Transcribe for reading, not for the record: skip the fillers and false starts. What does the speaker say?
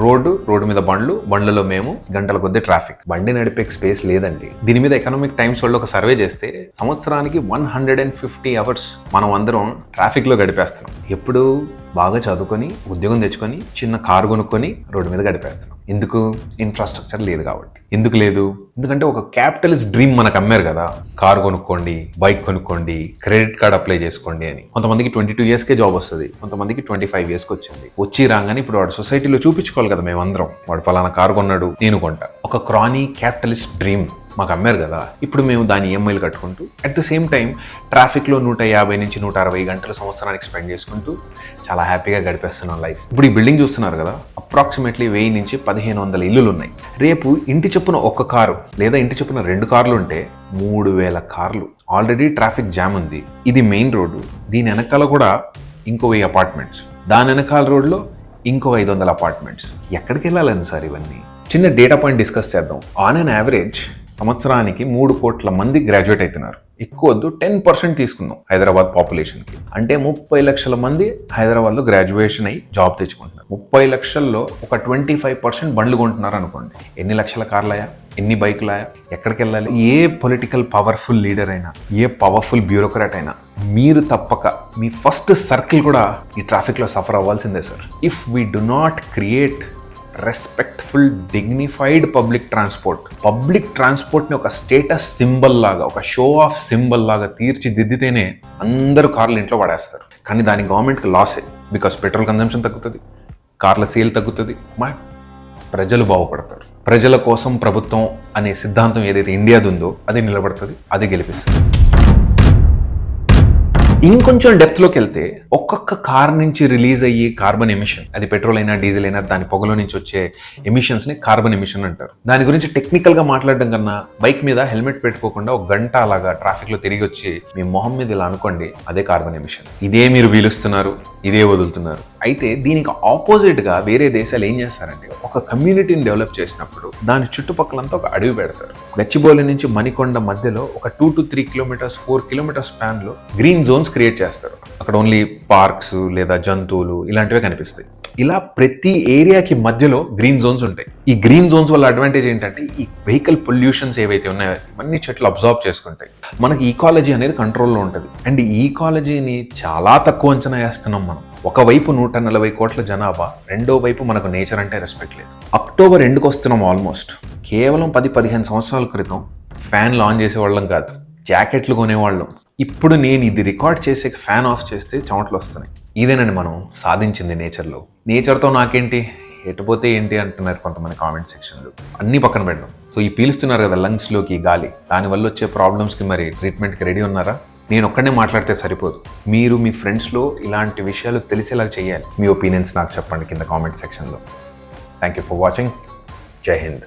Road మీద బండ్లలో మేము, గంటల కొద్దీ ట్రాఫిక్. బండి నడిపే స్పేస్ లేదండి. దీని మీద ఎకనామిక్ టైమ్స్ వాళ్ళు ఒక సర్వే చేస్తే సంవత్సరానికి 150 అవర్స్ మనం అందరం ట్రాఫిక్ లో గడిపేస్తున్నాం. ఎప్పుడు బాగా చదువుకొని ఉద్యోగం తెచ్చుకొని చిన్న కారు కొనుక్కొని రోడ్డు మీద గడిపేస్తున్నాం. ఎందుకు? ఇన్ఫ్రాస్ట్రక్చర్ లేదు కాబట్టి. ఎందుకు లేదు? ఎందుకంటే ఒక క్యాపిటలిస్ట్ డ్రీమ్ మనకు అమ్మారు కదా, కారు కొనుక్కోండి, బైక్ కొనుక్కోండి, క్రెడిట్ కార్డ్ అప్లై చేసుకోండి అని. కొంతమందికి 22 yearsకే జాబ్ వస్తుంది, కొంతమందికి 25 yearsకి వచ్చింది. వచ్చి రాగానే ఇప్పుడు వాడు సొసైటీలో చూపించుకోవాలి కదా, మేమందరం వాడు ఫలానా కారు కొన్నాడు, నేను కొంటా. ఒక క్రానీ క్యాపిటలిస్ట్ డ్రీమ్ మాకు అమ్మారు కదా. ఇప్పుడు మేము దాని ఈఎంఐలు కట్టుకుంటూ అట్ ద సేమ్ టైం ట్రాఫిక్లో 150 నుంచి 160 గంటలు సంవత్సరానికి స్పెండ్ చేసుకుంటూ చాలా హ్యాపీగా గడిపేస్తున్నాం లైఫ్. ఇప్పుడు ఈ బిల్డింగ్ చూస్తున్నారు కదా, అప్రాక్సిమేట్లీ 1000 నుంచి 1500 ఇల్లులు ఉన్నాయి. రేపు ఇంటి చొప్పున ఒక కారు లేదా ఇంటి చొప్పున 2 కార్లు ఉంటే 3000 కార్లు. ఆల్రెడీ ట్రాఫిక్ జామ్ ఉంది. ఇది మెయిన్ రోడ్డు, దీని వెనకాల కూడా ఇంకో 1000 అపార్ట్మెంట్స్, దాని వెనకాల రోడ్లో ఇంకో 500 అపార్ట్మెంట్స్. ఎక్కడికి వెళ్ళాలని సార్ ఇవన్నీ? చిన్న డేటా పాయింట్ డిస్కస్ చేద్దాం. ఆన్ అన్ యావరేజ్ సంవత్సరానికి 3 కోట్ల మంది గ్రాడ్యుయేట్ అవుతున్నారు. ఎక్కువ వద్దు, 10% తీసుకుందాం హైదరాబాద్ పాపులేషన్కి. అంటే 30 లక్షల మంది హైదరాబాద్లో గ్రాడ్యుయేషన్ అయ్యి జాబ్ తెచ్చుకుంటున్నారు. 30 లక్షల్లో ఒక 25% బండ్లు కొంటున్నారు అనుకోండి. ఎన్ని లక్షల కార్లయా, ఎన్ని బైకులయా? ఎక్కడికి వెళ్ళాలి? ఏ పొలిటికల్ పవర్ఫుల్ లీడర్ అయినా, ఏ పవర్ఫుల్ బ్యూరోక్రాట్ అయినా మీరు తప్పక మీ ఫస్ట్ సర్కిల్ కూడా ఈ ట్రాఫిక్లో సఫర్ అవ్వాల్సిందే sir. If we do not create respectful dignified public ట్రాన్స్పోర్ట్ని ఒక స్టేటస్ సింబల్ లాగా, ఒక షో ఆఫ్ సింబల్ లాగా తీర్చిదిద్దితేనే అందరూ కార్లు ఇంట్లో పడేస్తారు. కానీ దాని గవర్నమెంట్కి లాసే. బికాస్ పెట్రోల్ కన్జంప్షన్ తగ్గుతుంది, కార్ల సేల్ తగ్గుతుంది, ప్రజలు బాగుపడతారు. ప్రజల కోసం ప్రభుత్వం అనే సిద్ధాంతం ఏదైతే ఇండియాది ఉందో అది నిలబడుతుంది, అది గెలిపిస్తుంది. ఇంకొంచెం డెప్త్లోకి వెళ్తే ఒక్కొక్క కార్ నుంచి రిలీజ్ అయ్యి కార్బన్ ఎమిషన్, అది పెట్రోల్ అయినా డీజిల్ అయినా దాని పొగలో నుంచి వచ్చే ఎమిషన్స్ని కార్బన్ ఎమిషన్ అంటారు. దాని గురించి టెక్నికల్గా మాట్లాడడం కన్నా బైక్ మీద హెల్మెట్ పెట్టుకోకుండా ఒక గంట అలాగా ట్రాఫిక్లో తిరిగి వచ్చి మీ మొహం మీద ఇలా అనుకోండి, అదే కార్బన్ ఎమిషన్. ఇదే మీరు పీలుస్తున్నారు, ఇదే వదులుతున్నారు. అయితే దీనికి ఆపోజిట్గా వేరే దేశాలు ఏం చేస్తారంటే, ఒక కమ్యూనిటీని డెవలప్ చేసినప్పుడు దాని చుట్టుపక్కలంతా ఒక అడవి పెడతారు. గచ్చిబౌలి నుంచి మణికొండ మధ్యలో ఒక 2 to 3 kilometers 4 kilometers స్పాన్లో గ్రీన్ జోన్స్ క్రియేట్ చేస్తారు. అక్కడ ఓన్లీ పార్క్స్ లేదా జంతువులు ఇలాంటివే కనిపిస్తాయి. ఇలా ప్రతి ఏరియాకి మధ్యలో గ్రీన్ జోన్స్ ఉంటాయి. ఈ గ్రీన్ జోన్స్ వల్ల అడ్వాంటేజ్ ఏంటంటే, ఈ వెహికల్ పొల్యూషన్స్ ఏవైతే ఉన్నాయో ఇవన్నీ చెట్లు అబ్జార్బ్ చేసుకుంటాయి. మనకి ఈకాలజీ అనేది కంట్రోల్లో ఉంటుంది. అండ్ ఈ ఈకాలజీని చాలా తక్కువ అంచనా వేస్తున్నాం మనం. ఒకవైపు 140 కోట్ల జనాభా, రెండో వైపు మనకు నేచర్ అంటే రెస్పెక్ట్ లేదు. అక్టోబర్ 2కి వస్తున్నాం. ఆల్మోస్ట్ కేవలం 10-15 సంవత్సరాల క్రితం ఫ్యాన్లు ఆన్ చేసేవాళ్ళం కాదు, జాకెట్లు కొనేవాళ్ళం. ఇప్పుడు నేను ఇది రికార్డ్ చేసే ఫ్యాన్ ఆఫ్ చేస్తే చెమటలు వస్తున్నాయి. ఇదేనండి మనం సాధించింది నేచర్లో. నేచర్తో నాకేంటి, ఎటుపోతే ఏంటి అంటున్నారు కొంతమంది కామెంట్ సెక్షన్లో. అన్నీ పక్కన పెడదాం. సో ఈ పీలుస్తున్నారు కదా లంగ్స్లోకి గాలి, దానివల్ల వచ్చే ప్రాబ్లమ్స్కి మరి ట్రీట్మెంట్కి రెడీ ఉన్నారా? నేను ఒక్కడే మాట్లాడితే సరిపోదు. మీరు మీ ఫ్రెండ్స్లో ఇలాంటి విషయాలు తెలిసేలా చేయాలి. మీ ఒపీనియన్స్ నాకు చెప్పండి కింద కామెంట్ సెక్షన్లో. Thank you for watching. జై హింద్.